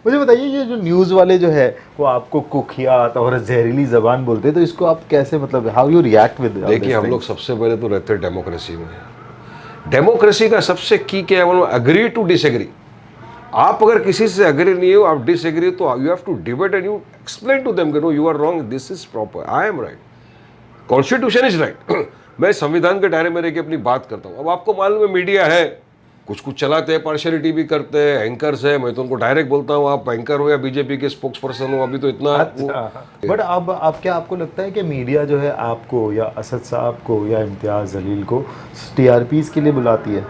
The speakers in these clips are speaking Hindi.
मुझे बताइए ये जो न्यूज़ वाले जो है वो आपको कुख्यात और जहरीली जबान बोलते हैं, तो इसको आप कैसे, मतलब how you react with all देखिए, दिस हम लोग थिंग्स? सबसे पहले तो रहते हैं डेमोक्रेसी में। डेमोक्रेसी का सबसे की क्या है, अग्री टू डिसएग्री। आप अगर किसी से अग्री नहीं हो, आप डिसएग्री, तो you have to debate and you explain to them कि no, you are wrong, this is proper, I am right, constitution is right. मैं संविधान के दायरे में रह के अपनी बात करता हूँ। अब आपको मालूम है मीडिया है, कुछ कुछ चलाते हैं, पार्शियलिटी भी करते हैं, एंकर्स है, मैं तो उनको डायरेक्ट बोलता हूँ आप एंकर हो या बीजेपी के स्पोक्स पर्सन हो, अभी तो इतना अच्छा, बट अब आप क्या, आपको लगता है कि मीडिया जो है आपको या असद साहब को या इम्तियाज़ जलील को टीआरपीज के लिए बुलाती है,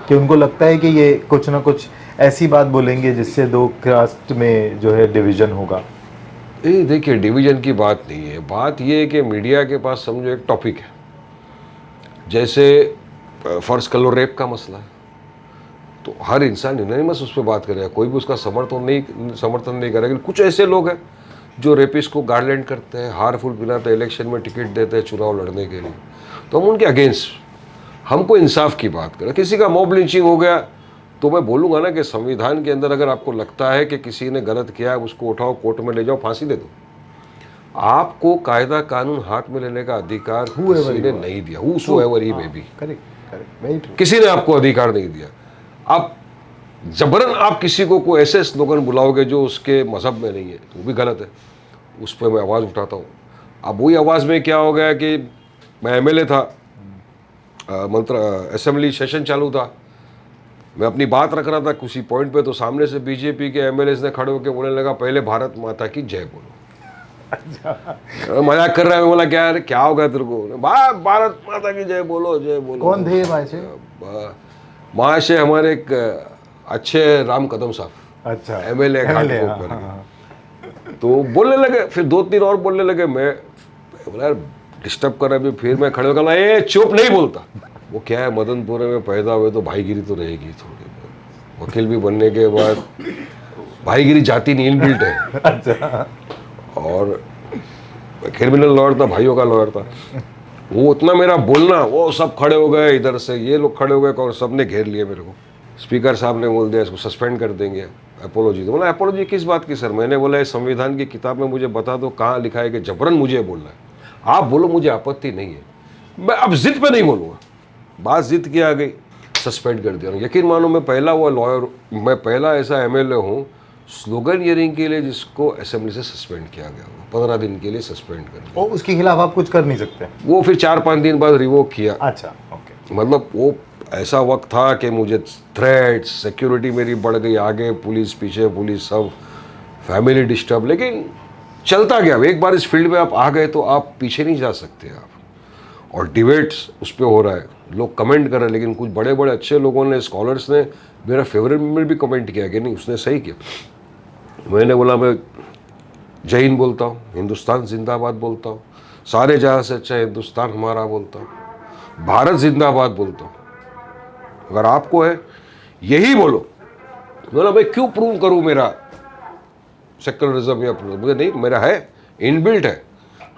कि उनको लगता है कि ये कुछ ना कुछ ऐसी बात बोलेंगे जिससे दो कास्ट में जो है डिवीजन होगा? ये देखिए, डिवीजन की बात नहीं है, बात ये है कि मीडिया के पास समझो एक टॉपिक है, जैसे फर्ज कर लो रेप का मसला है, तो हर इंसान यूनानिमस उस पर बात करेगा, कोई भी उसका समर्थन नहीं करेगा, लेकिन कुछ ऐसे लोग हैं जो रेपिस्ट को गार्डलैंड करते हैं, हारफुल पिलाते हैं, इलेक्शन में टिकट देते हैं चुनाव लड़ने के लिए, तो हम उनके अगेंस्ट, हमको इंसाफ की बात करें। किसी का मॉब लिंचिंग हो गया तो मैं बोलूँगा ना कि संविधान के अंदर अगर आपको लगता है कि किसी ने गलत किया है, उसको उठाओ, कोर्ट में ले जाओ, फांसी दे दो। आपको कायदा कानून हाथ में लेने का अधिकार किसी ने नहीं दिया, whosoever he may be, correct, correct, very true. किसी ने आपको अधिकार नहीं दिया। आप जबरन आप किसी को कोई ऐसे स्लोगन बुलाओगे जो उसके मजहब में नहीं है, तो वो भी गलत है, उस पर मैं आवाज़ उठाता हूँ। अब वही आवाज़ में क्या हो गया कि मैं एमएलए था, असेंबली सेशन चालू था, मैं अपनी बात रख रहा था किसी पॉइंट पे, तो सामने से बीजेपी के एमएलए ने खड़े होकर बोलने लगा पहले भारत माता की जय बोलो। मजाक कर रहा है, मैं बोला क्या क्या हो गया तेरे को, भारत माता की जय बोलो, जय बोलो। कौन थे भाई से? महाशय हमारे एक अच्छे राम कदम साहब, अच्छा, एमएलए घाटकोपर के, तो बोलने लगे, फिर दो तीन और बोलने लगे, मैं बोला यार डिस्टर्ब कर रहा है, फिर मैं खड़े होकर ये चुप, नहीं बोलता। वो क्या है, मदनपुरे में पैदा हुए तो भाईगिरी तो रहेगी थोड़ी बहुत, वकील भी बनने के बाद भाईगिरी जाति नहीं, इनबिल्ट है। अच्छा, और क्रिमिनल लॉयर था, भाइयों का लॉयर था, वो उतना मेरा बोलना, वो सब खड़े हो गए, इधर से ये लोग खड़े हो गए और सब ने घेर लिया मेरे को। स्पीकर साहब ने बोल दिया इसको सस्पेंड कर देंगे, अपोलॉजी। तो बोला अपोलॉजी किस बात की सर? मैंने बोला संविधान की किताब में मुझे बता दो कहाँ लिखा है कि जबरन मुझे बोलना है, आप बोलो मुझे आपत्ति नहीं है, मैं अब जिद पे नहीं बोलूँगा। बात जिद की आ गई, सस्पेंड कर दिया। यकीन मानो मैं पहला वो लॉयर, मैं पहला ऐसा एमएलए हूँ स्लोगन ईयरिंग के लिए जिसको असेंबली से सस्पेंड किया गया, 15 दिन के लिए सस्पेंड कर दिया। और उसके खिलाफ आप कुछ कर नहीं सकते? वो फिर 4-5 दिन बाद रिवोक किया। अच्छा, ओके। मतलब वो ऐसा वक्त था कि मुझे थ्रेट्स, सिक्योरिटी मेरी बढ़ गई, आगे पुलिस पीछे पुलिस, सब फैमिली डिस्टर्ब, लेकिन चलता गया। एक बार इस फील्ड में आप आ गए तो आप पीछे नहीं जा सकते आप। और डिबेट्स उस पर हो रहा है, लोग कमेंट कर रहे हैं, लेकिन कुछ बड़े बड़े अच्छे लोगों ने, स्कॉलर्स ने मेरा फेवरेट में भी कमेंट किया कि नहीं उसने सही किया। मैंने बोला मैं जय हिंद बोलता हूँ, हिंदुस्तान जिंदाबाद बोलता हूँ, सारे जहाँ से अच्छा हिंदुस्तान हमारा बोलता हूँ, भारत जिंदाबाद बोलता हूँ। अगर आपको है यही बोलो। बोला मैं क्यों प्रूव करूँ मेरा सेक्युलरिज्म या मुझे नहीं, मेरा है, इनबिल्ट है।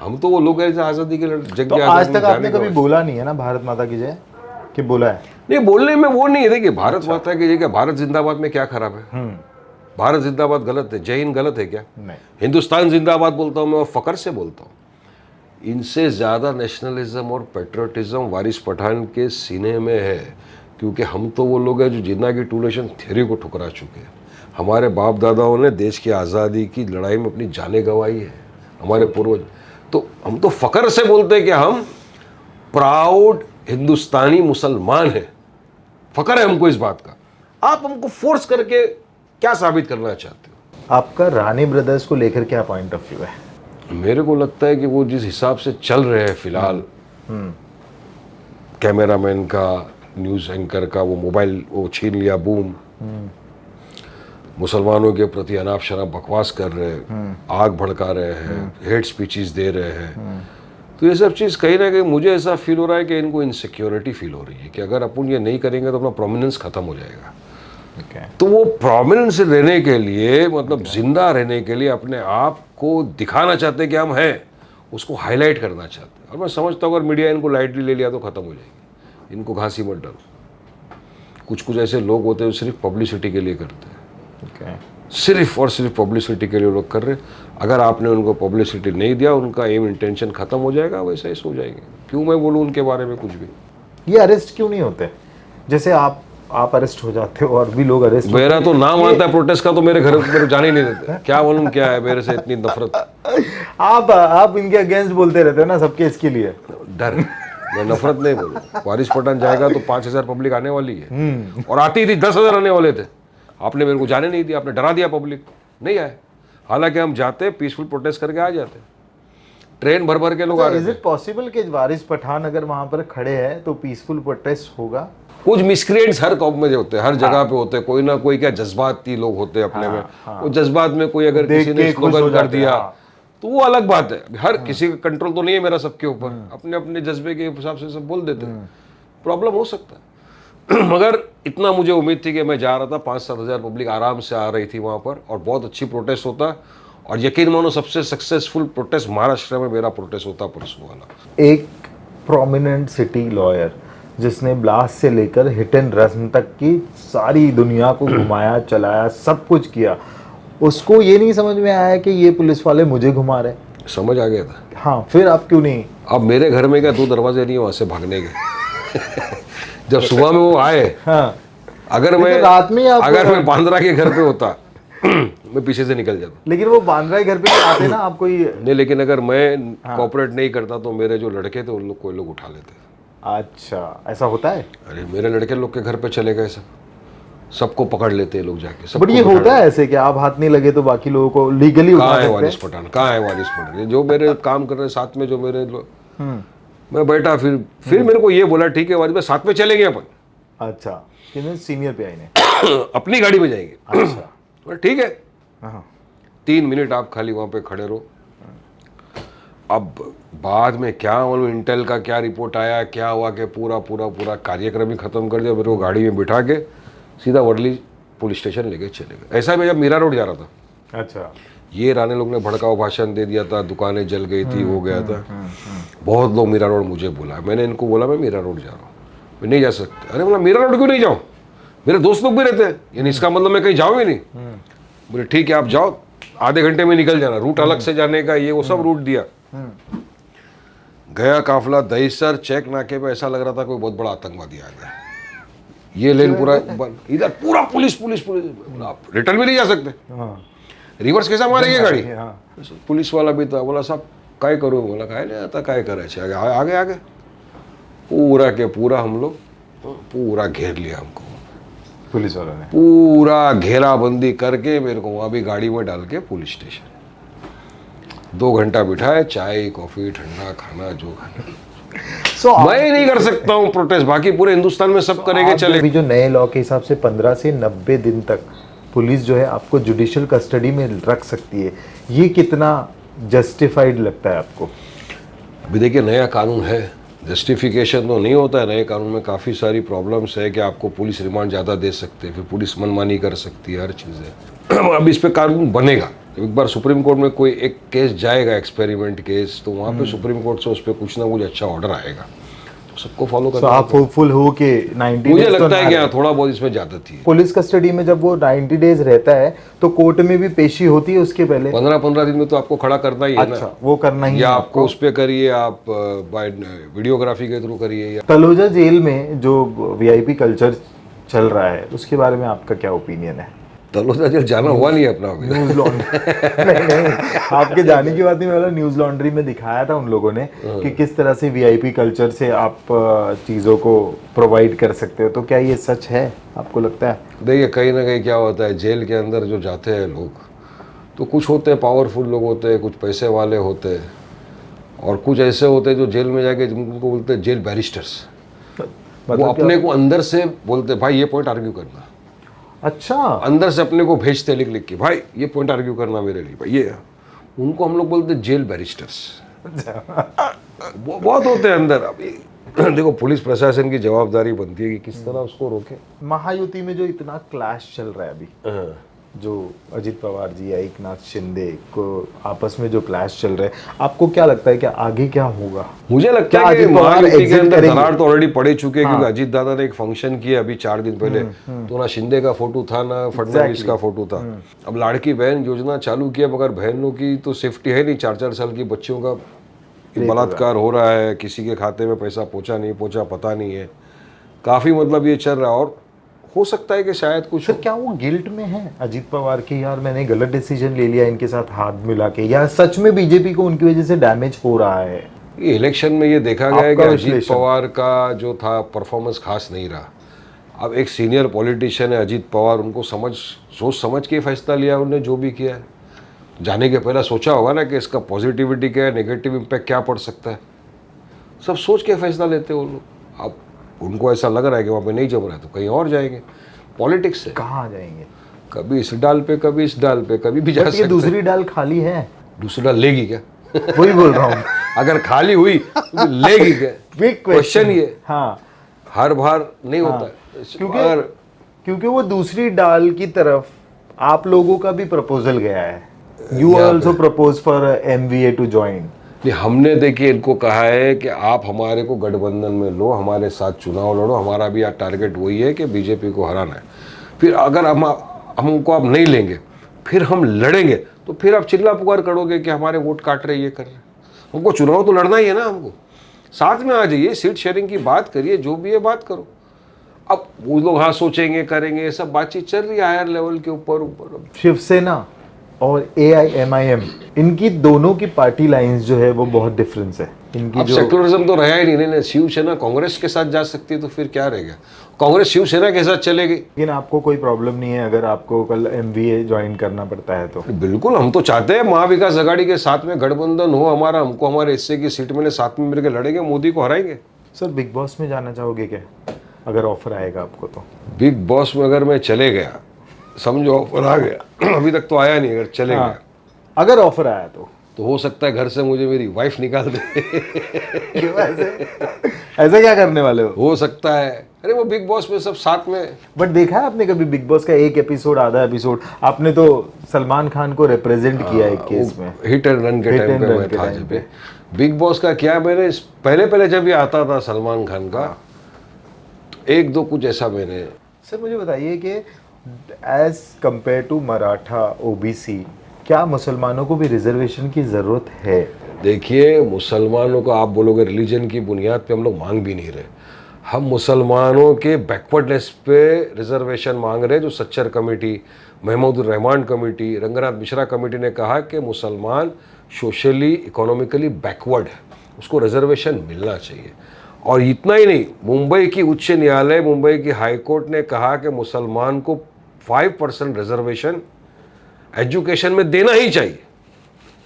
हम तो वो लोग हैं जो आज़ादी के जंग तो आज तक आपने कभी बोला नहीं है ना भारत माता की जय, कि बोला है? नहीं, बोलने में वो नहीं है। देखिए भारत माता की जय, भारत जिंदाबाद में क्या खराब है? भारत जिंदाबाद गलत है, जय हिंद गलत है क्या? नहीं। हिंदुस्तान जिंदाबाद बोलता हूँ मैं, और फकर से बोलता हूँ। इनसे ज़्यादा नेशनलिज्म और पेट्रोटिज्म वारिस पठान के सीने में है, क्योंकि हम तो वो लोग हैं जो जिन्ना की टू नेशन थ्योरी को ठुकरा चुके हैं। हमारे बाप दादाओं ने देश की आज़ादी की लड़ाई में अपनी जानें गंवाई है, हमारे पूर्वज। तो हम तो फकर से बोलते हैं कि हम प्राउड हिंदुस्तानी मुसलमान हैं, फकर है हमको इस बात का। आप हमको फोर्स करके क्या साबित करना चाहते हो? आपका रानी ब्रदर्स को लेकर क्या पॉइंट ऑफ व्यू है? मेरे को लगता है कि वो जिस हिसाब से चल रहे हैं फिलहाल, कैमरामैन का, न्यूज़ एंकर का, वो मोबाइल वो छीन लिया, बूम, मुसलमानों के प्रति अनाप शनाप बकवास कर रहे हैं, आग भड़का रहे हैं, हेट स्पीचेस दे रहे हैं, तो ये सब चीज़ कहीं ना कहीं मुझे ऐसा फील हो रहा है कि इनको इनसिक्योरिटी फील हो रही है कि अगर अपन ये नहीं करेंगे तो अपना प्रोमिनेंस खत्म हो जाएगा। तो वो प्रोमिनेंस रहने के लिए, मतलब जिंदा रहने के लिए अपने आप को दिखाना चाहते हैं कि हम हैं, उसको हाईलाइट करना चाहते हैं। और मैं समझता हूँ अगर मीडिया इनको लाइटली ले लिया तो ख़त्म हो जाएगी। इनको घांसी मत डालो। कुछ कुछ ऐसे लोग होते हैं जो सिर्फ पब्लिसिटी के लिए करते हैं। सिर्फ और सिर्फ पब्लिसिटी के लिए लोग कर रहे हैं। अगर आपने उनको पब्लिसिटी नहीं दिया, उनका एम इंटेंशन खत्म हो जाएगा, वैसे ही सो जाएंगे। क्यों मैं बोलूँ उनके बारे में कुछ भी। ये अरेस्ट क्यों नहीं होते? जैसे आप अरेस्ट हो जाते हो और भी लोग अरेस्ट मेरा तो नाम आता है प्रोटेस्ट का, तो मेरे घर मेरे जाने ही नहीं देते। क्या मालूम क्या है मेरे से इतनी नफरत। आप इनके अगेंस्ट बोलते रहते हो ना सबके, इसके लिए डर, मैं नफरत नहीं बोलूँ। वारिस पठान जाएगा तो 5,000 पब्लिक आने वाली है, और आती थी 10,000 आने वाले थे। आपने मेरे को जाने नहीं दिया, आपने डरा दिया, पब्लिक नहीं आए। हालांकि हम जाते, पीसफुल प्रोटेस्ट करके आ जाते। ट्रेन भर भर के लोग आ रहे इज थे। इट पॉसिबल कि वारिस पठान अगर वहां पर खड़े हैं तो पीसफुल प्रोटेस्ट होगा? कुछ मिसक्रिएंट्स हर कौम में होते हैं, हर जगह पे होते हैं। कोई ना कोई क्या जज्बाती लोग होते हैं अपने में। वो जज्बात में कोई अगर देख किसी ने के खुश स्लोगन हो कर जाते हैं, दिया हाँ। तो वो अलग बात है। हर किसी का कंट्रोल तो नहीं है मेरा सबके ऊपर, अपने अपने जज्बे के हिसाब से सब बोल देते हैं। प्रॉब्लम हो सकता है। मगर इतना मुझे उम्मीद थी कि मैं जा रहा था, 5-7 हज़ार पब्लिक आराम से आ रही थी वहाँ पर, और बहुत अच्छी प्रोटेस्ट होता। और यकीन मानो सबसे सक्सेसफुल प्रोटेस्ट महाराष्ट्र में मेरा प्रोटेस्ट होता परसों वाला। एक प्रोमिनेंट सिटी लॉयर जिसने ब्लास्ट से लेकर हिट एंड रन तक की सारी दुनिया को घुमाया चलाया, सब कुछ किया, उसको ये नहीं समझ में आया कि ये पुलिस वाले मुझे घुमा रहे? समझ आ गया था। हाँ, फिर आप क्यों नहीं? अब मेरे घर में क्या 2 दरवाजे नहीं है वहाँ से भागने के। जब सुबह में वो आए, हाँ, अगर मैं रात में अगर मैं बांद्रा के घर पे होता मैं पीछे से निकल जाता। लेकिन वो बांद्रा के घर पे नहीं आते ना, आप कोई नहीं, लेकिन अगर मैं कोऑपरेट नहीं करता तो मेरे जो लड़के थे उन लोग कोई लोग उठा लेते। अच्छा, ऐसा होता है? अरे मेरे लड़के लोग के घर पे चले गए, सबको पकड़ लेते हैं लोग जाके। सब बट ये होता है ऐसे कि आप हाथ नहीं लगे तो बाकी लोगों को लीगली उठा कहाँ है सकते वारिस हैं? पठान, कहाँ है वारिस पठान? ये जो मेरे काम कर रहे हैं साथ में, जो मेरे मैं बैठा, फिर मेरे को ये बोला ठीक है वारिस भाई साथ में चलेंगे अपन। अच्छा, किन्हें? सीनियर पे आई ने? अपनी गाड़ी में जाएंगे। अच्छा, बोला, ठीक है। हाँ, 3 मिनट आप खाली वहाँ पे खड़े रहो। अब बाद में क्या मालूम इंटेल का क्या रिपोर्ट आया, क्या हुआ कि पूरा पूरा पूरा कार्यक्रम ही खत्म कर दिया। मेरे को गाड़ी में बिठा के सीधा वर्ली पुलिस स्टेशन लेके चले गए। ऐसा मैं जब मीरा रोड जा रहा था, अच्छा, ये राणे लोग ने भड़काऊ भाषण दे दिया था, दुकानें जल गई थी, हो गया था। बहुत लोग मीरा रोड मुझे बुला, मैंने इनको बोला मैं मीरा रोड जा रहा हूँ, मैं नहीं जा सकते। अरे बोला मीरा रोड क्यों नहीं जाऊँ, मेरे दोस्त लोग भी रहते हैं, यानी इसका मतलब मैं कहीं जाऊँ ही नहीं। बोले ठीक है आप जाओ, आधे घंटे में निकल जाना, रूट अलग से जाने का, ये वो सब रूट दिया। गया काफिला दहीसर चेक नाके पे, ऐसा लग रहा था कोई बहुत बड़ा आतंकवादी आ गया। ये लेन पूरा इधर पूरा पुलिस पुलिस पुलिस, आप रिटर्न भी नहीं जा सकते, हाँ, रिवर्स कैसा मारेंगे गाड़ी। हाँ, पुलिस वाला भी था, बोला साहब काय करूँ, बोला काय नहीं आता काय करे, आगे आगे पूरा के पूरा हम लोग पूरा घेर लिया हमको, पुलिस वालों ने पूरा घेराबंदी करके मेरे को वहाँ भी गाड़ी में डाल के पुलिस स्टेशन 2 घंटा बिठाए, चाय कॉफी ठंडा खाना जो खाना। मैं नहीं कर सकता हूँ प्रोटेस्ट, बाकी पूरे हिंदुस्तान में सब करेंगे चले। अभी जो नए लॉ के हिसाब से 15 से 90 दिन तक पुलिस जो है आपको जुडिशियल कस्टडी में रख सकती है, ये कितना जस्टिफाइड लगता है आपको? अभी देखिए नया कानून है, जस्टिफिकेशन तो नहीं होता है। नए कानून में काफ़ी सारी प्रॉब्लम्स है कि आपको पुलिस रिमांड ज़्यादा दे सकते हैं, फिर पुलिस मनमानी कर सकती है, हर चीज़ है। अब इस पे कानून बनेगा, एक बार सुप्रीम कोर्ट में कोई एक केस जाएगा, एक्सपेरिमेंट केस, तो वहाँ पे सुप्रीम कोर्ट से उस पर कुछ ना कुछ अच्छा ऑर्डर आएगा, तो सबको फॉलो तो करना। आप होपफुल हो कि 90 मुझे days तो लगता है ना कि रहे? हाँ, थोड़ा बहुत इसमें ज़्यादती है। पुलिस कस्टडी में जब वो 90 डेज रहता है तो कोर्ट में भी पेशी होती है उसके पहले? 15-15 दिन में तो आपको खड़ा करना ही है ना। अच्छा, वो करना ही या है आपको उस पर करिए, आप बाय वीडियोग्राफी के थ्रू करिए। या तलोजा जेल में जो वीआईपी कल्चर चल रहा है उसके बारे में आपका क्या ओपिनियन है? तलोजा जेल जाना हुआ नहीं है अपना अभी। न्यूज लॉन्ड्री नहीं, आपके जाने की बात नहीं, मतलब न्यूज लॉन्ड्री में दिखाया था उन लोगों ने कि किस तरह से वीआईपी कल्चर से आप चीज़ों को प्रोवाइड कर सकते हो, तो क्या ये सच है आपको लगता है? देखिए कहीं ना कहीं क्या होता है, जेल के अंदर जो जाते हैं लोग, तो कुछ होते हैं पावरफुल लोग होते हैं, कुछ पैसे वाले होते हैं, और कुछ ऐसे होते हैं जो जेल में जाके जिनको बोलते हैं जेल बैरिस्टर्स। वो अपने को अंदर से बोलते भाई ये पॉइंट आर्ग्यू करना, अच्छा, अंदर से अपने को भेजते लिख लिख के, भाई ये पॉइंट आर्ग्यू करना मेरे लिए, भाई ये, उनको हम लोग बोलते हैं जेल बैरिस्टर्स। बहुत होते हैं अंदर। अभी देखो पुलिस प्रशासन की जवाबदारी बनती है कि किस तरह उसको रोके। महायुति में जो इतना क्लैश चल रहा है अभी, जो अजित पवार जी या एकनाथ शिंदे को आपस में जो क्लैश चल रहा है, आपको क्या लगता है कि आगे क्या होगा? मुझे लगता क्या है कि अजित पवार महायुति के एग्जिट अंदर करेंगे? दरार तो ऑलरेडी पड़े चुके हैं, हाँ। क्योंकि अजीत दादा ने एक फंक्शन किया अभी 4 दिन पहले, तो ना शिंदे का फोटो था ना फडणवीस Exactly. का फोटो था। अब लाड़की बहन योजना चालू किया, मगर बहनों की तो सेफ्टी है नहीं, 4-4 साल की बच्चियों का रेप बलात्कार हो रहा है, किसी के खाते में पैसा पहुंचा नहीं पहुंचा पता नहीं है, काफी मतलब ये चल रहा है। और हो सकता है कि शायद कुछ सर क्या वो गिल्ट में है अजीत पवार की, यार मैंने गलत डिसीजन ले लिया इनके साथ हाथ मिला के, या सच में बीजेपी को उनकी वजह से डैमेज हो रहा है? ये इलेक्शन में ये देखा गया है कि आपका अजीत विश्लेषण? पवार का जो था परफॉर्मेंस खास नहीं रहा। अब एक सीनियर पॉलिटिशियन है अजीत पवार, उनको सोच समझ के फैसला लिया उन्होंने, जो भी किया है। जाने के पहले सोचा होगा ना कि इसका पॉजिटिविटी क्या है, नेगेटिव इम्पैक्ट क्या पड़ सकता है, सब सोच के फैसला लेते हैं वो लोग। अब उनको ऐसा लग रहा है कि वहाँ पे नहीं जम रहा है तो कहीं और जाएंगे। पॉलिटिक्स है, कहाँ जाएंगे? कभी इस डाल पे कभी इस डाल पे, कभी भी जा बट ये सकते हैं। दूसरी डाल खाली है, दूसरी डाल लेगी क्या? वही बोल रहा हूँ। अगर खाली हुई तो लेगी क्या? बिग क्वेश्चन ये, हाँ, हर बार नहीं हाँ, होता है। क्योंकि अगर क्योंकि वो दूसरी डाल की तरफ आप लोगों का भी प्रपोजल गया है, यू यहाँ also propose for MVA to join. ये हमने देखिए इनको कहा है कि आप हमारे को गठबंधन में लो, हमारे साथ चुनाव लड़ो, हमारा भी आज टारगेट वही है कि बीजेपी को हराना है। फिर अगर हमको आप नहीं लेंगे, फिर हम लड़ेंगे, तो फिर आप चिल्ला पुकार करोगे कि हमारे वोट काट रहे, ये कर रहे। हमको चुनाव तो लड़ना ही है ना, हमको साथ में आ जाइए, सीट शेयरिंग की बात करिए, जो भी है बात करो। अब वो लोग हाँ सोचेंगे करेंगे, ये सब बातचीत चल रही है हायर लेवल के ऊपर। शिवसेना और AIMIM, इनकी दोनों की पार्टी लाइंस जो है वो बहुत डिफरेंस है इनकी। अब जो सेक्युलरिज्म तो रहा ही नहीं, शिवसेना कांग्रेस के साथ जा सकती है तो फिर क्या रह गया, कांग्रेस शिवसेना के साथ चलेगी। लेकिन आपको कोई प्रॉब्लम नहीं है अगर आपको कल MVA ज्वाइन करना पड़ता है तो? बिल्कुल, हम तो चाहते हैं महाविकास आघाड़ी के साथ में गठबंधन हो हमारा, हमको हमारे हिस्से की सीट मिले, साथ में मिलकर लड़ेंगे, मोदी को हराएंगे। सर बिग बॉस में जाना चाहोगे क्या, अगर ऑफर आएगा आपको तो? बिग बॉस में अगर मैं चले गया, समझो ऑफर आ गया, अभी तक तो आया नहीं, अगर चले हाँ, गया अगर ऑफर आया तो हो सकता है घर से मुझे मेरी वाइफ निकाल दे। क्यों ऐसे? ऐसा क्या करने वाले हो सकता है, अरे वो बिग बॉस में सब साथ में। बट देखा है आपने कभी बिग बॉस का एक एपिसोड, आधा एपिसोड? आपने तो सलमान खान को रिप्रेजेंट किया एक केस में, हिट एंड रन के Hit टाइम and पे run मैं के था time जब पे। बिग बॉस का क्या, मैंने पहले जब ये आता था सलमान खान का, तो एक दो कुछ ऐसा मैंने। सर मुझे बताइए कि as compare to Maratha OBC, क्या मुसलमानों को भी रिजर्वेशन की ज़रूरत है? देखिए, मुसलमानों को आप बोलोगे रिलीजन की बुनियाद पे हम लोग मांग भी नहीं रहे, हम मुसलमानों के बैकवर्डनेस पे रिजर्वेशन मांग रहे हैं। जो Sachar committee, Mahmoodur Rahman committee, Ranganath Mishra committee ने कहा कि मुसलमान सोशली इकोनॉमिकली बैकवर्ड है, उसको रिजर्वेशन मिलना चाहिए। और इतना ही नहीं, मुंबई की उच्च न्यायालय, मुंबई की हाई कोर्ट ने कहा कि मुसलमान को 5% रिजर्वेशन एजुकेशन में देना ही चाहिए,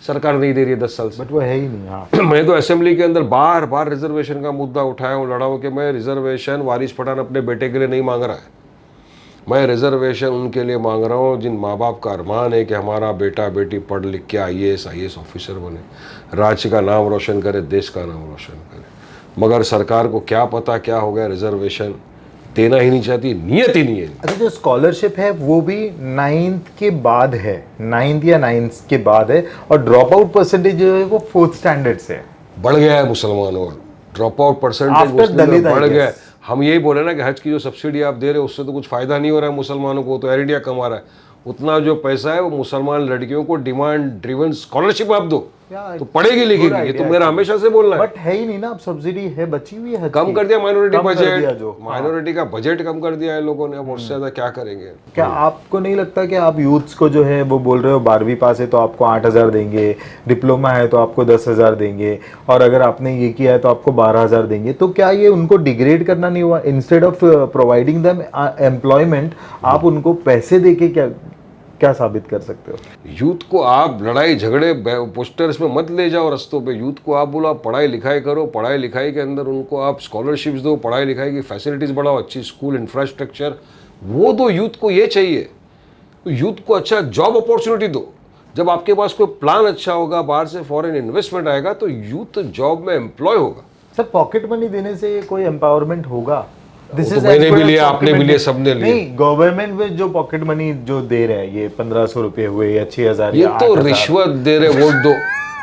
सरकार नहीं दे रही है 10 साल से। बट वो है ही नहीं। हाँ, मैं तो असेंबली के अंदर बार बार रिजर्वेशन का मुद्दा उठाया हूँ, लड़ा हूँ कि मैं रिजर्वेशन वारिस पठान अपने बेटे के लिए नहीं मांग रहा है, मैं रिजर्वेशन उनके लिए मांग रहा हूँ जिन माँ बाप का अरमान है कि हमारा बेटा बेटी पढ़ लिख के IAS ऑफिसर बने, राज्य का नाम रोशन करे, देश का नाम रोशन करे। मगर सरकार को क्या पता क्या हो गया, रिजर्वेशन देना ही नहीं चाहती, नियत ही नहीं है। अच्छा, जो स्कॉलरशिप है वो भी 9th के बाद है, 9th या 9th के बाद है, और ड्रॉप आउट परसेंटेज जो है वो 4th स्टैंडर्ड से बढ़ गया है मुसलमानों का drop out percentage, After Dalit, I बढ़ गया है। guess. हम यही बोले ना कि हज की जो सब्सिडी आप दे रहे हो उससे तो कुछ फायदा नहीं हो रहा है मुसलमानों को, तो एयर इंडिया कमा रहा है। उतना जो पैसा है वो मुसलमान लड़कियों को डिमांड ड्रिवन स्कॉलरशिप आप दो तो पढ़ेगी लिखेगी, ये तो मेरा हमेशा से बोलना है। बट है ही नहीं ना, अब सब्सिडी है, बची हुई है, कम कर दिया माइनॉरिटी कम कर दिया बजट, जो। माइनॉरिटी का बजट कम कर दिया है लोगों ने, अब उससे ज्यादा क्या करेंगे। क्या आपको नहीं लगता कि आप यूथ्स को जो है वो बोल रहे हो 12वीं पास है तो आपको 8,000 देंगे, डिप्लोमा है तो आपको 10,000 देंगे, और अगर आपने ये किया है तो आपको 12,000 देंगे, तो क्या ये उनको डिग्रेड करना नहीं हुआ? Instead of providing them employment, आप उनको पैसे देके क्या साबित कर सकते हो? यूथ को आप लड़ाई झगड़े पोस्टर्स में मत ले जाओ रस्तों पे, यूथ को आप बोलो आप पढ़ाई लिखाई करो, पढ़ाई लिखाई के अंदर उनको आप स्कॉलरशिप्स दो, पढ़ाई लिखाई की फैसिलिटीज़ बढ़ाओ, अच्छी स्कूल इंफ्रास्ट्रक्चर वो दो, यूथ को ये चाहिए। तो यूथ को अच्छा जॉब अपॉर्चुनिटी दो, जब आपके पास कोई प्लान अच्छा होगा, बाहर से फॉरेन इन्वेस्टमेंट आएगा तो यूथ जॉब में एम्प्लॉय होगा। सर पॉकेट मनी देने से कोई एम्पावरमेंट होगा? This वो is तो मैंने as per भी लिया, आपने भी documented- लिया, सबने लिया। नहीं, गवर्नमेंट में जो पॉकेट मनी जो दे रहे हैं, ये 1500 रुपए हुए या 6000 ये या तो 8000, रिश्वत दे रहे, वोट दो,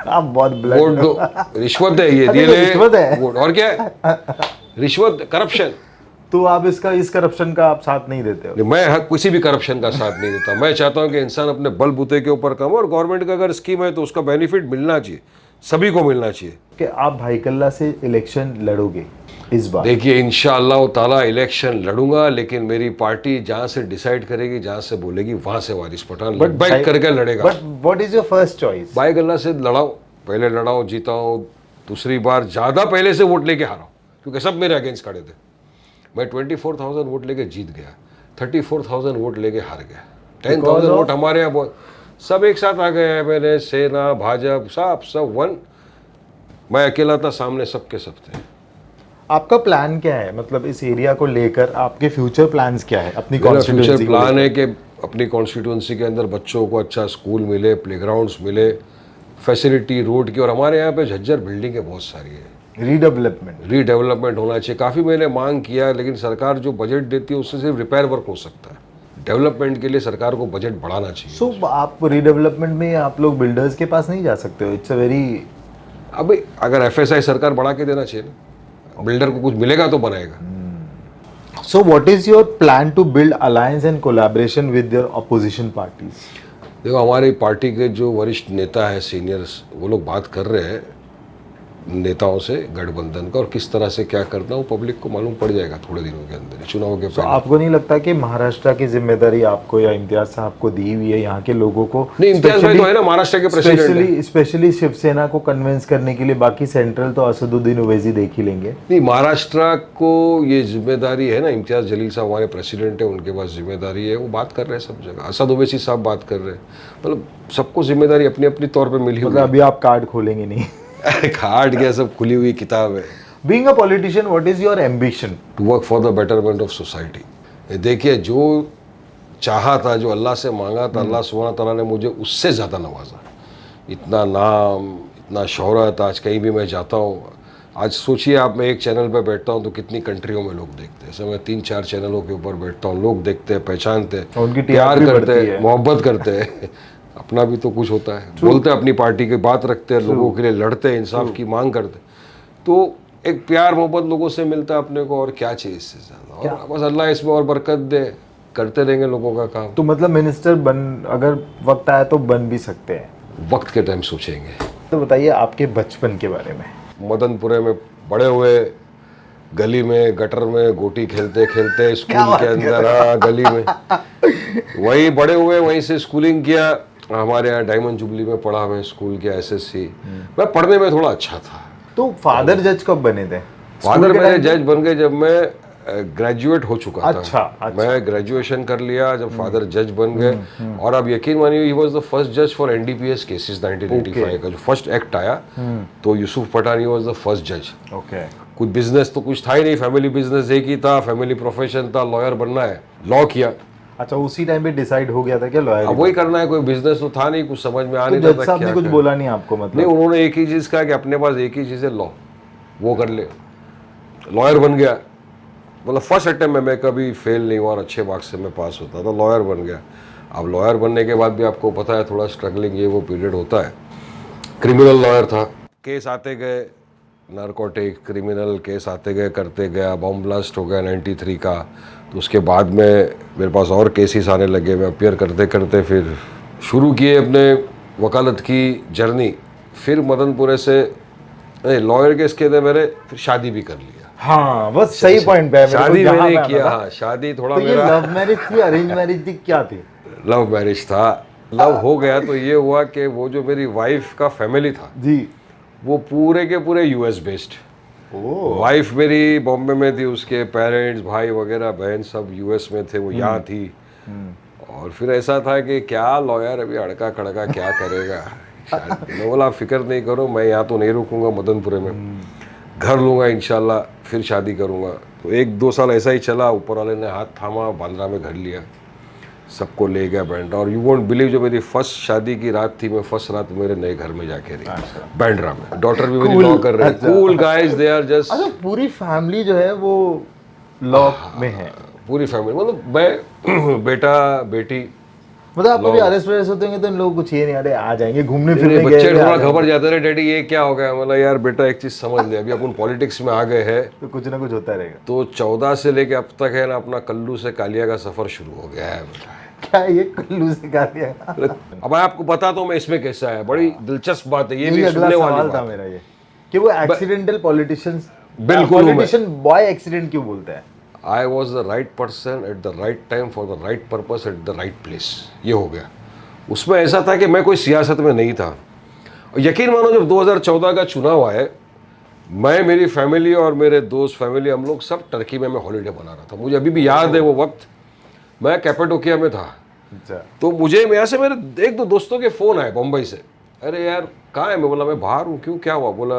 आप बहुत वोट ब्लड दो, रिश्वत है ये, अरे दे ये ले रिश्वत है। वोट, और क्या है, रिश्वत, करप्शन। तो आप इस करप्शन का आप साथ नहीं देते हो? मैं किसी भी करप्शन का साथ नहीं देता। मैं चाहता हूं कि इंसान अपने बलबूते के ऊपर कमाए, और गवर्नमेंट का अगर स्कीम है तो उसका बेनिफिट मिलना चाहिए, सभी को मिलना चाहिए। कि आप भाई कल्ला से इलेक्शन लड़ोगे इस बार? देखिए इंशाअल्लाह ताला इलेक्शन लड़ूंगा, लेकिन मेरी पार्टी जहां से डिसाइड करेगी, जहां से बोलेगी, वहां से वारिस पठान बैक करके लड़ेगा। But what is your first choice? By गल्ला से लड़ाओ, पहले लड़ाओ, जीताओ, दूसरी बार ज़्यादा पहले से वोट लेके हारा, क्योंकि सब मेरे अगेंस्ट खड़े थे। मैं 24,000 वोट लेके जीत गया, 34,000 वोट लेके हार गया, 10,000 वोट हमारे यहाँ बहुत, सब एक साथ आ गए हैं, मेरे सेना, भाजपा, सब वन, मैं अकेला था, सामने सबके सब थे। आपका प्लान क्या है, मतलब इस एरिया को लेकर आपके फ्यूचर प्लान्स क्या है अपनी मेरा फ्यूचर कॉन्स्टिट्यूएंसी प्लान है कि अपनी कॉन्स्टिट्यूंसी के अंदर बच्चों को अच्छा स्कूल मिले, प्लेग्राउंड्स मिले, फैसिलिटी रोड की, और हमारे यहाँ पे झज्जर बिल्डिंगें बहुत सारी है, रीडेवलपमेंट होना चाहिए। काफ़ी मैंने मांग किया, लेकिन सरकार जो बजट देती है उससे सिर्फ रिपेयर वर्क हो सकता है, डेवलपमेंट के लिए सरकार को बजट बढ़ाना चाहिए। सो आप रीडेवलपमेंट में आप लोग बिल्डर्स के पास नहीं जा सकते हो? इट्स अ वेरी, अभी अगर FSI सरकार बढ़ा के देना चाहिए ना, बिल्डर को कुछ मिलेगा तो बनाएगा। So what is your plan to build alliance and collaboration with your opposition parties? देखो हमारी पार्टी के जो वरिष्ठ नेता है, सीनियर्स, वो लोग बात कर रहे हैं नेताओं से गठबंधन का, और किस तरह से क्या करना, वो पब्लिक को मालूम पड़ जाएगा थोड़े दिनों के अंदर, चुनाव के तो पहले। आपको नहीं लगता कि महाराष्ट्र की जिम्मेदारी आपको या इम्तियाज साहब को दी हुई है यहाँ के लोगों को? नहीं, इम्तियाज भाई तो है ना, महाराष्ट्र के प्रेसिडेंट है। स्पेशली शिवसेना को कन्विंस करने के लिए, बाकी सेंट्रल तो असदुद्दीन ओवैसी देख ही लेंगे। नहीं, महाराष्ट्र को ये जिम्मेदारी है ना, इम्तियाज जलील साहब हमारे प्रेसिडेंट है, उनके पास जिम्मेदारी है, वो बात कर रहे हैं सब जगह, असद ओवैसी साहब बात कर रहे हैं, मतलब सबको जिम्मेदारी अपनी अपनी तौर पर मिली हुई मतलब अभी आप कार्ड खोलेंगे नहीं? है। कार्ड क्या, सब खुली हुई किताब है। Being a politician, what is your ambition? To work for the betterment of society. देखिए, जो चाहा था, जो अल्लाह से मांगा था, अल्लाह सुब्हान तआला ने मुझे उससे ज़्यादा नवाजा। इतना नाम, इतना शोहरत, आज कहीं भी मैं जाता हूँ, आज सोचिए आप, मैं एक चैनल पे बैठता हूँ तो कितनी कंट्रियों में लोग देखते हैं, ऐसे मैं 3-4 चैनलों के ऊपर बैठता हूँ, लोग देखते हैं, पहचानते हैं, उनकी प्यार TRP करते बढ़ती हैं, है। मोहब्बत करते हैं। अपना भी तो कुछ होता है, बोलते हैं अपनी पार्टी की बात रखते हैं, लोगों के लिए लड़ते हैं, इंसाफ की मांग करते हैं, तो एक प्यार मोहब्बत लोगों से मिलता है अपने को, और क्या चाहिए इससे ज़्यादा। और बस अल्लाह इसमें और बरकत दे, करते रहेंगे लोगों का काम। तो मतलब मिनिस्टर बन, अगर वक्त आया तो बन भी सकते हैं? वक्त के टाइम सोचेंगे। तो बताइए आपके बचपन के बारे में। मदनपुरे में बड़े हुए, गली में गटर में गोटी खेलते खेलते, स्कूल के अंदर, हाँ गली में, वहीं बड़े हुए, वहीं से स्कूलिंग किया। हमारे यहाँ डायमंड जुबली में पढ़ा मैं, स्कूल किया, SSC। मैं पढ़ने में थोड़ा अच्छा था। तो फादर जज कब बने थे? फादर मेरे जज बन गए जब मैं ग्रेजुएट हो चुका था। अच्छा। मैं ग्रेजुएशन कर लिया जब फादर जज बन गए। और अब यकीन मानिए, ही वाज द फर्स्ट जज फॉर NDPS केसेस 1985 का जो फर्स्ट एक्ट आया, तो Yusuf Pathan he was the first जज। ओके। कुछ बिजनेस तो कुछ था ही नहीं, फैमिली बिजनेस एक ही था, फैमिली प्रोफेशन था, लॉयर बनना है, लॉ किया। अच्छा, उसी टाइम पे डिसाइड हो गया था क्या लॉयर? अब वही करना है, कोई बिजनेस तो था नहीं, कुछ समझ में आ तो नहीं जज रहा था साहब ने क्या कुछ करें। बोला नहीं आपको? मतलब नहीं, उन्होंने एक ही चीज़ कहा कि अपने पास एक ही चीज़ है, लॉ, वो कर ले। लॉयर बन गया, मतलब फर्स्ट अटेम्प्ट में मैं कभी फेल नहीं हुआ और अच्छे मार्क्स से मैं पास होता था, लॉयर बन गया। अब लॉयर बनने के बाद भी आपको पता है थोड़ा स्ट्रगलिंग ये वो पीरियड होता है। क्रिमिनल लॉयर था, केस आते गए, नारकोटिक क्रिमिनल केस आते गए, करते गया, बॉम्ब ब्लास्ट हो गया 93 का, तो उसके बाद में मेरे पास और केसेस आने लगे। मैं अपियर करते करते फिर शुरू किए अपने वकालत की जर्नी। फिर मदनपुरे से लॉयर केस के थे मेरे, फिर शादी भी कर लिया। हाँ, बस सही पॉइंट पे है। मेरे को शादी जहाँ मैंने पे आना किया, था। हाँ शादी थोड़ा तो ये मेरा लव मैरिज थी, अरेंज मैरिज थी, क्या थी? लव मैरिज था। लव हो गया तो ये हुआ कि वो जो मेरी वाइफ का फैमिली था जी। वो पूरे के पूरे US बेस्ड। ओह। वाइफ मेरी बॉम्बे में थी, उसके पेरेंट्स, भाई वगैरह, बहन सब US में थे, वो यहाँ थी। और फिर ऐसा था कि क्या लॉयर अभी अड़का खड़का क्या करेगा। मैं बोला फिक्र नहीं करो, मैं यहाँ तो नहीं रुकूंगा, मदनपुरे में घर लूँगा इंशाल्लाह, फिर शादी करूँगा। तो 1-2 साल ऐसा ही चला, ऊपर वाले ने हाथ थामा, बांद्रा में घर लिया, सबको ले गया बैंड्रा। और यू वोंट बिलीव, जो मेरी फर्स्ट शादी की रात थी, मैं फर्स्ट रात मेरे नए घर में जाके रही, बैंड्रा में। डॉटर भी मेरी लॉ कर रही है। Cool guys, they are just. अच्छा, पूरी फैमिली जो है वो लॉ में है। पूरी फैमिली, मतलब मैं बेटा बेटी, मतलब आप कभी लॉ। अरेस्ट वरेस्ट होते होंगे तो इन लोगों को चाहिए नहीं, अरे आ जाएंगे घूमने मेरे फिरने बच्चे गए हुए, आ थोड़ा जाएंगे। घबर जाते रहे, डैडी ये क्या हो गया, मतलब यार बेटा एक चीज समझ ले, अभी अपन पॉलिटिक्स में आ गए हैं तो कुछ ना कुछ होता रहेगा। तो 14 से लेके अब तक है ना अपना कल्लू से कालिया का सफर शुरू हो गया है बेटा। क्या ये कुल्लू से गा दिया? अब मैं आपको बताता हूँ मैं इसमें कैसा है, बड़ी दिलचस्प बात है, ये यही भी अगला सुनने वाली सवाल था बात है। मेरा ये, कि वो एक्सीडेंटल पॉलिटिशियंस, बिल्कुल हूँ मैं। पॉलिटिशियन बॉय एक्सीडेंट क्यों बोलते हैं? I was the right person at the right time for the right purpose at the right place, ये हो गया। उसमें ऐसा था कि मैं कोई सियासत में नहीं था, और यकीन मानो जब 2014 का चुनाव आए, मैं, मेरी फैमिली और मेरे दोस्त फैमिली, हम लोग सब टर्की में मैं हॉलीडे बना रहा था। मुझे अभी भी याद है वो वक्त, मैं कैपेडोकिया में था। अच्छा। तो मुझे यहाँ से मेरे एक दो दोस्तों के फ़ोन आए बम्बई से, अरे यार कहाँ है? मैं बोला मैं बाहर हूँ। क्यों, क्या हुआ? बोला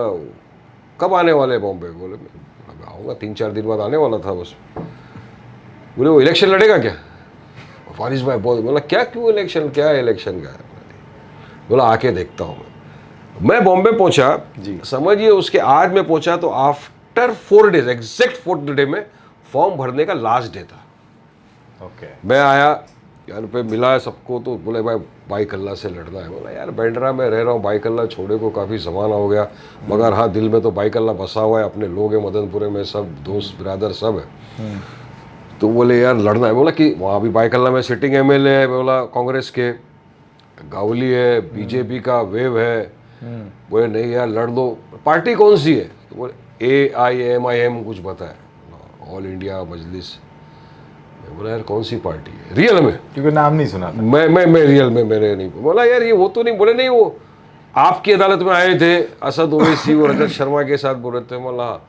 कब आने वाले हैं बॉम्बे? बोले मैं आऊँगा 3-4 दिन बाद आने वाला था बस। बोले वो इलेक्शन लड़ेगा क्या? फारिश भाई बोल, बोला क्या, क्यों इलेक्शन, क्या है इलेक्शन का? बोला आके देखता हूँ मैं बॉम्बे पहुंचा जी। समझिए, उसके आज मैं पहुंचा तो after 4 days, exact 4th day में फॉर्म भरने का लास्ट डे था। ओके। मैं आया यार पे मिला सबको, तो बोले भाई बाईकल्ला से लड़ना है। बोला यार बैंड्रा में रह रहा हूँ, बाईकल्ला छोड़े को काफ़ी ज़माना हो गया, मगर हाँ दिल में तो बाईकल्ला बसा हुआ है, अपने लोग हैं मदनपुरे में, सब दोस्त बिरादर सब है। तो बोले यार लड़ना है। बोला कि वहाँ भी बाईकल्ला में सिटिंग MLA है, बोला कांग्रेस के, गावली है, बीजेपी का वेव है। बोले नहीं यार लड़ दो। पार्टी कौन सी है? तो बोले AIMIM कुछ बताया, ऑल इंडिया मजलिस। मैं बोला यार कौन सी पार्टी है रियल में? क्योंकि नाम नहीं सुना था। मैं रियल में मेरे नहीं। बोला यार ये वो तो नहीं। बोले नहीं वो आपकी अदालत में आए थे असद ओवैसी और रजत शर्मा के साथ बोल रहे थे। बोला हाँ।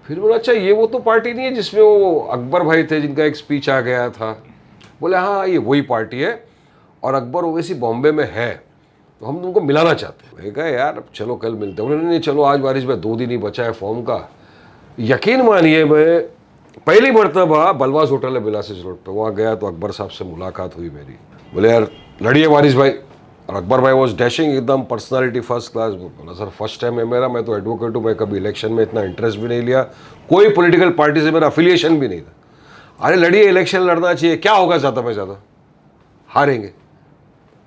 फिर बोला अच्छा ये वो तो पार्टी नहीं है जिसमें वो अकबर भाई थे जिनका एक स्पीच आ गया था? बोले हाँ ये वही पार्टी है और अकबर ओवैसी बॉम्बे में है, तो हम तुमको मिलाना चाहते हैं। मैं कहा यार चलो कल मिलते हैं। बोले नहीं चलो आज बारिश में 2 दिन ही बचा है फॉर्म का। यकीन मानिए मैं पहली मरतबा बलवास होटल है बिलासिस रोड पे, वहाँ गया तो अकबर साहब से मुलाकात हुई मेरी। बोले यार लड़िए वारिस भाई। और अकबर भाई वॉज डैशिंग, एकदम पर्सनालिटी फर्स्ट क्लास। बोला सर फर्स्ट टाइम है मेरा, मैं तो एडवोकेट हूँ, मैं कभी इलेक्शन में इतना इंटरेस्ट भी नहीं लिया, कोई पॉलिटिकल पार्टी से मेरा अफिलिएशन भी नहीं था। अरे लड़िए, इलेक्शन लड़ना चाहिए, क्या होगा ज़्यादा में ज़्यादा, हारेंगे,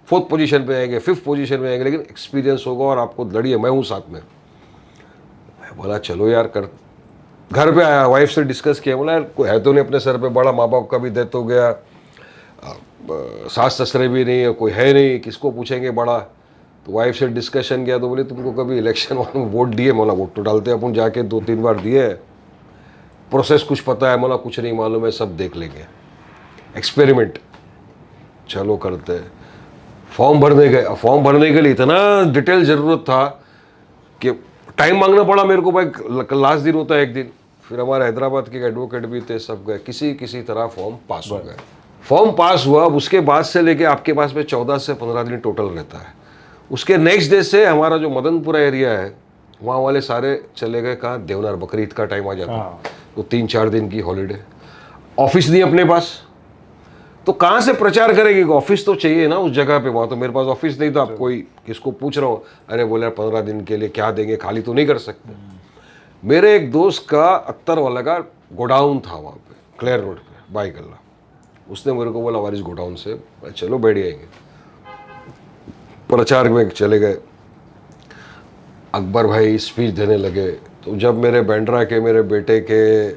4th पोजीशन पे आएंगे, 5th पोजीशन में आएंगे, लेकिन एक्सपीरियंस होगा और आपको लड़िए, मैं हूँ साथ में। मैं बोला चलो यार कर। घर पे आया, वाइफ से डिस्कस किया। बोला यार कोई है तो नहीं अपने सर पे, बड़ा माँ बाप का भी डेथ हो गया, सास ससुरे भी नहीं है, कोई है नहीं, किसको पूछेंगे बड़ा। तो वाइफ से डिस्कशन किया तो बोले तुमको कभी इलेक्शन में वोट दिए? बोला वोट तो डालते अपन जाके 2-3 बार दिए। प्रोसेस कुछ पता है? बोला कुछ नहीं मालूम है, सब देख लेंगे, एक्सपेरिमेंट चलो करते हैं। फॉर्म भरने गए। फॉर्म भरने के लिए इतना डिटेल ज़रूरत था कि टाइम मांगना पड़ा मेरे को। भाई लास्ट दिन होता है एक दिन। फिर हमारे हैदराबाद के एडवोकेट भी थे, सब गए, किसी तरह फॉर्म पास हो गए। फॉर्म पास हुआ, अब उसके बाद से लेके आपके पास में 14 से 15 दिन टोटल रहता है। उसके नेक्स्ट डे से हमारा जो मदनपुरा एरिया है वहाँ वाले सारे चले गए कहाँ, देवनार, बकरीद का टाइम आ जाता है तो 3-4 दिन की हॉलीडे। ऑफिस नहीं अपने पास, तो कहाँ से प्रचार करेंगे? ऑफिस तो चाहिए ना उस जगह पे। वहाँ तो मेरे पास ऑफिस नहीं था। अब कोई किसको पूछ रहा हूँ, अरे बोले 15 दिन के लिए क्या देंगे, खाली तो नहीं कर सकते। मेरे एक दोस्त का अख्तर वाला का गोडाउन था वहाँ पे क्लेयर रोड पे बाईकल्ला। उसने मेरे को बोला वारिस गोडाउन से, चलो बैठ जाएंगे। प्रचार में चले गए, अकबर भाई स्पीच देने लगे। तो जब मेरे बैंड्रा के, मेरे बेटे के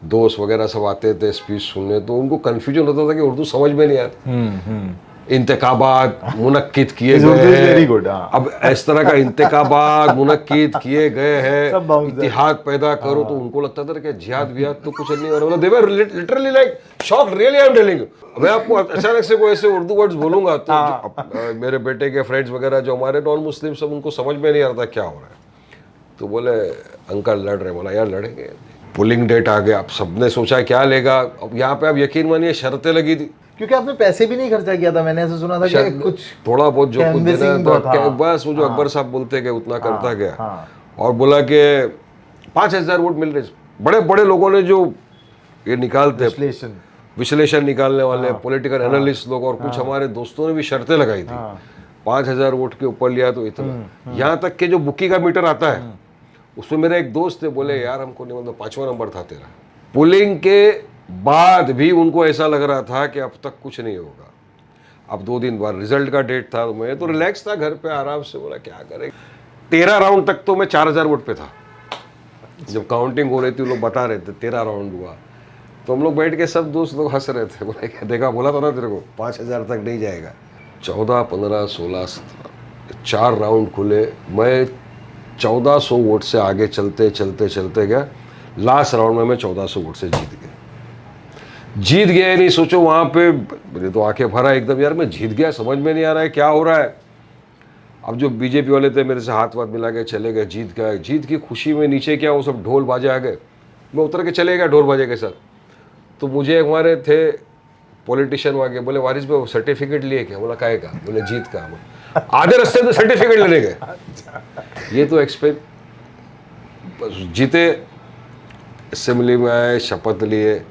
दोस्त वगैरह सब आते थे स्पीच सुनने, तो उनको कन्फ्यूजन होता था कि उर्दू समझ में नहीं आती। इंतखाबात मुनक्किद किए गए वेरी हैं, गुड। अब इस तरह का इंतखाबात मुनक्किद किए गए सब हैं, bouncer। इतिहाद पैदा करो। तो उनको लगता था कि जिहाद विहाद तो कुछ नहीं हो रहा। They were literally like shock, really I am telling you. मैं आपको अचानक से कोई ऐसे उर्दू वर्ड्स बोलूंगा तो मेरे बेटे के फ्रेंड्स वगैरह जो हमारे नॉन मुस्लिम, सब उनको समझ में नहीं आ रहा था क्या हो रहा है। तो बोले अंकल लड़ रहे। बोला यार लड़ेंगे। पुलिंग डेट आ गया। अब सबने सोचा क्या लेगा। अब यहाँ पे आप यकीन मानिए शर्तें लगी थी, क्योंकि आपने पैसे भी नहीं खर्चा किया था, मैंने ऐसा सुना था कि कुछ थोड़ा बहुत जो कुछ देना canvassing था, था। बस वो जो अकबर साहब बोलते गए उतना करता गया। हाँ। और बोला कि 5,000 वोट मिल रहे। बड़े बड़े लोगों ने जो ये निकालते, विश्लेषण निकालने वाले, पॉलिटिकल एनालिस्ट लोग, और कुछ हमारे दोस्तों ने भी शर्तें लगाई थी। 5,000 वोट के ऊपर लिया तो इतना। यहाँ तक कि जो बुकी का मीटर आता है उसमें मेरा एक दोस्त थे, बोले यार हमको नहीं, मतलब 5वां नंबर था तेरा, पुलिंग के बाद भी उनको ऐसा लग रहा था कि अब तक कुछ नहीं होगा। अब 2 दिन बाद रिजल्ट का डेट था, तो मैं तो रिलैक्स था घर पे, आराम से, बोला क्या करें। 13 राउंड तक तो मैं 4000 वोट पे था। जब काउंटिंग हो रही थी लोग बता रहे थे 13 राउंड हुआ, तो हम लोग बैठ के सब दोस्त लोग हंस रहे थे, बोला क्या देखा, बोला था ना तेरे को 5000 तक नहीं जाएगा। 14, 15, 16, 17 4 राउंड खुले, मैं 1400 वोट से आगे चलते चलते चलते गया। लास्ट राउंड में मैं 1400 वोट से जीत गया। नहीं सोचो वहाँ पे मेरे तो आंखें भरा एकदम, यार मैं जीत गया, समझ में नहीं आ रहा है क्या हो रहा है। अब जो बीजेपी वाले थे मेरे से हाथ वाथ मिला के चले गए, जीत गए। जीत की खुशी में नीचे क्या वो सब ढोल बाजे आ गए, मैं उतर के चले गया ढोल बाजे के साथ। तो मुझे हमारे थे पॉलिटिशियन वहाँ, बोले वारिस भाई सर्टिफिकेट लिए क्या? बोला काहे का? बोले जीत का। आधे रास्ते में सर्टिफिकेट लेने गए। ये तो जीते, असेंबली में आए, शपथ लिए,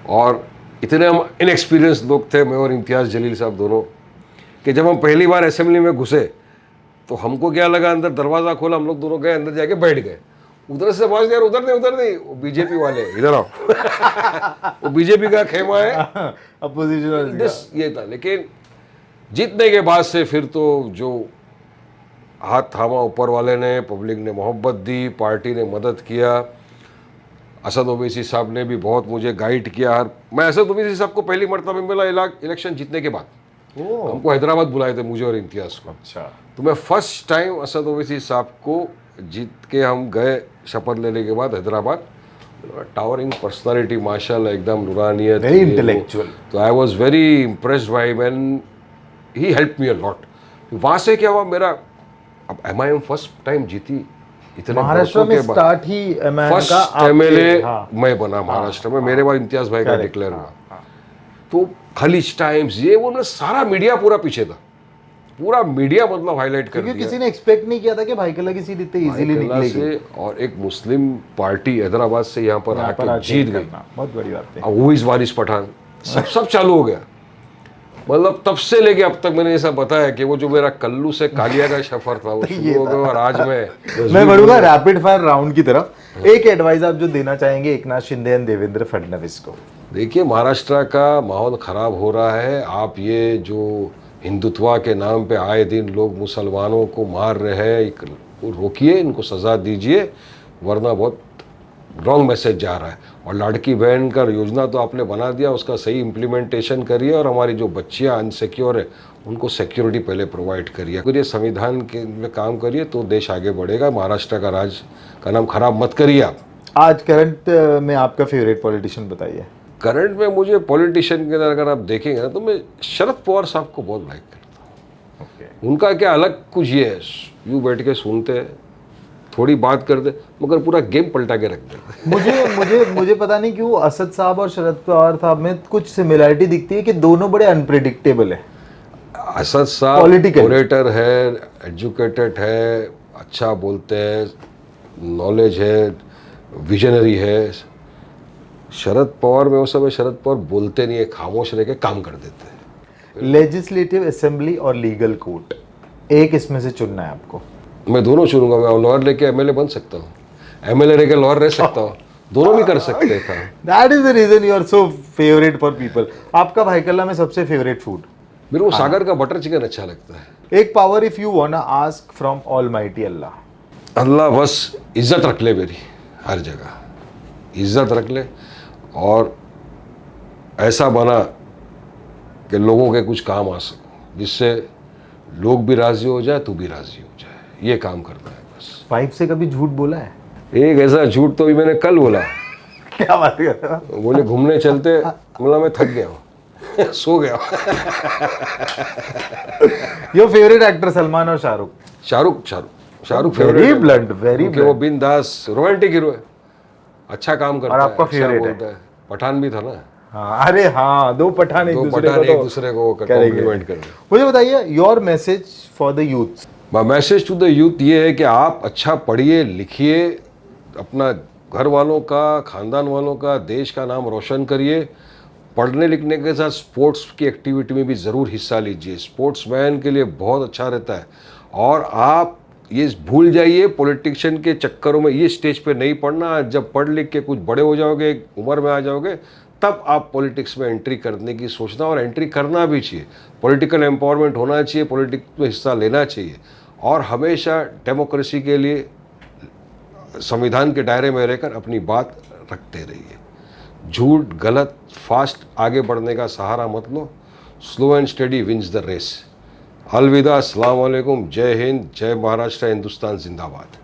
और इतने हम इनएक्सपीरियंस लोग थे, मैं और इम्तियाज़ जलील साहब दोनों, कि जब हम पहली बार असेंबली में घुसे तो हमको क्या लगा, अंदर दरवाज़ा खोला, हम लोग दोनों गए अंदर, जाके बैठ गए। उधर से आवाज यार उधर नहीं, वो बीजेपी वाले इधर आओ। वो बीजेपी का खेमा है, अपोजिशन ये था। लेकिन जीतने के बाद से फिर तो जो हाथ थामा ऊपर वाले ने, पब्लिक ने मोहब्बत दी, पार्टी ने मदद किया, असद ओवैसी साहब ने भी बहुत मुझे गाइड किया। मैं असद ओवैसी साहब को पहली मरतबा मिला इलेक्शन जीतने के बाद। हमको हैदराबाद बुलाए थे, मुझे और इम्तियाज़ को। अच्छा। तो मैं फर्स्ट टाइम असद ओवैसी साहब को जीत के हम गए शपथ लेने के बाद हैदराबाद। टावरिंग पर्सनालिटी माशाल्लाह, एकदम नूरानियत, वेरी इंटेलेक्चुअल। तो I was very impressed by when he help me a lot. वहाँ से क्या हुआ मेरा, अब एमआईएम फर्स्ट टाइम जीती इतने महाराष्ट्र में स्टार्ट ही फर्स्ट एमएलए मैं बना महाराष्ट्र में। मेरे बाद इम्तियाज भाई का डिक्लेयर हुआ। तो खलीज टाइम्स ये वो सारा मीडिया पूरा पीछे था, पूरा मीडिया मतलब हाईलाइट कर दिया। किसी ने एक्सपेक्ट नहीं किया था कि भाईकल्ला की सीट इतनी इजीली निकलेगी, और एक मुस्लिम पार्टी हैदराबाद से यहाँ पर आके जीत गई, बहुत बड़ी बात है। वो इस वारिस पठान सब चालू हो गया। मतलब तब से लेके अब तक मैंने ऐसा बताया कि वो जो मेरा कल्लू से कालिया का सफर था वो शुरू हो गया, और आज मैं बढ़ूंगा रैपिड फायर राउंड की तरफ। एक एडवाइस आप जो देना चाहेंगे एकनाथ शिंदे एंड देवेंद्र फडणवीस को? देखिए, महाराष्ट्र का माहौल खराब हो रहा है। आप ये जो हिंदुत्वा के नाम पे आए दिन लोग मुसलमानों को मार रहे हैं, रोकिए, इनको सज़ा दीजिए, वरना बहुत रॉन्ग मैसेज जा रहा है। और लड़की बहन का योजना तो आपने बना दिया, उसका सही इम्प्लीमेंटेशन करिए, और हमारी जो बच्चियां अनसिक्योर है उनको सिक्योरिटी पहले प्रोवाइड करिए। अगर ये संविधान के में काम करिए तो देश आगे बढ़ेगा। महाराष्ट्र का राज का नाम खराब मत करिए आप। आज करंट में आपका फेवरेट पॉलिटिशियन बताइए। करंट में मुझे पॉलिटिशियन के अंदर अगर आप देखेंगे ना, तो मैं शरद पवार साहब को बहुत लाइक करता हूँ। उनका क्या अलग कुछ ये है, यूँ बैठ के सुनते हैं, थोड़ी बात करते, मगर पूरा गेम पलटा के रख देते। मुझे पता नहीं क्यों असद साहब और शरद पवार साहब में कुछ सिमिलरिटी दिखती है कि दोनों बड़े अनप्रेडिक्टेबल है। असद साहब ओरेटर है, एजुकेटेड है, अच्छा बोलते हैं, नॉलेज है, विजनरी है। शरद पवार में वो सब है, शरद पवार बोलते नहीं है, खामोश रह के काम कर देते हैं। लेजिस्लेटिव असेंबली और लीगल कोर्ट, एक इसमें से चुनना है आपको। मैं दोनों चुनूंगा। मैं लॉयर लेके एमएलए बन सकता हूँ, एमएलए लेके लॉयर रह सकता हूँ, दोनों भी कर सकते था। That is the reason you are so favourite for people. आपका भाईकल्ला में सबसे फेवरेट फूड? मेरे को सागर का बटर चिकन अच्छा लगता है। एक power if you want ask from almighty Allah. Allah बस इज्जत रख ले, मेरी हर जगह इज्जत रख ले, और ऐसा बना कि लोगों के कुछ काम आ सको, जिससे लोग भी राजी हो जाए, तू भी राजी हो जाए। ये काम करना है बस। वाइफ से कभी झूठ बोला है? एक ऐसा झूठ तो भी मैंने कल बोला। क्या बात कर रहे हो? बोले घूमने चलते, बोला मैं थक गया हूँ, सो गया। योर फेवरेट एक्टर सलमान और Shahrukh? Shahrukh very blunt, very वो बिंदास रोमांटिक हीरो है, अच्छा काम करता है। और आपका अच्छा फेवरेट बोलता है? पठान भी था ना। हाँ, अरे हाँ, दो पठान एक दूसरे को कॉम्प्लीमेंट कर रहे। मुझे बताइए your message for the youth. My message to the youth ये है कि आप अच्छा पढ़िए लिखिए, अपना घर वालों का, खानदान वालों का, देश का नाम रोशन करिए। पढ़ने लिखने के साथ स्पोर्ट्स की एक्टिविटी में भी ज़रूर हिस्सा लीजिए, स्पोर्ट्समैन के लिए बहुत अच्छा रहता है। और आप ये भूल जाइए, पॉलिटिशियन के चक्करों में ये स्टेज पे नहीं पढ़ना। जब पढ़ लिख के कुछ बड़े हो जाओगे, उम्र में आ जाओगे, तब आप पॉलिटिक्स में एंट्री करने की सोचना, और एंट्री करना भी चाहिए। पॉलिटिकल एम्पावरमेंट होना चाहिए, पॉलिटिक्स में हिस्सा लेना चाहिए, और हमेशा डेमोक्रेसी के लिए संविधान के दायरे में रहकर अपनी बात रखते रहिए। झूठ, गलत, फास्ट आगे बढ़ने का सहारा मत लो। Slow and steady wins the race. अलविदा, अस्सलाम वालेकुम, जय हिंद, जय महाराष्ट्र, हिंदुस्तान जिंदाबाद।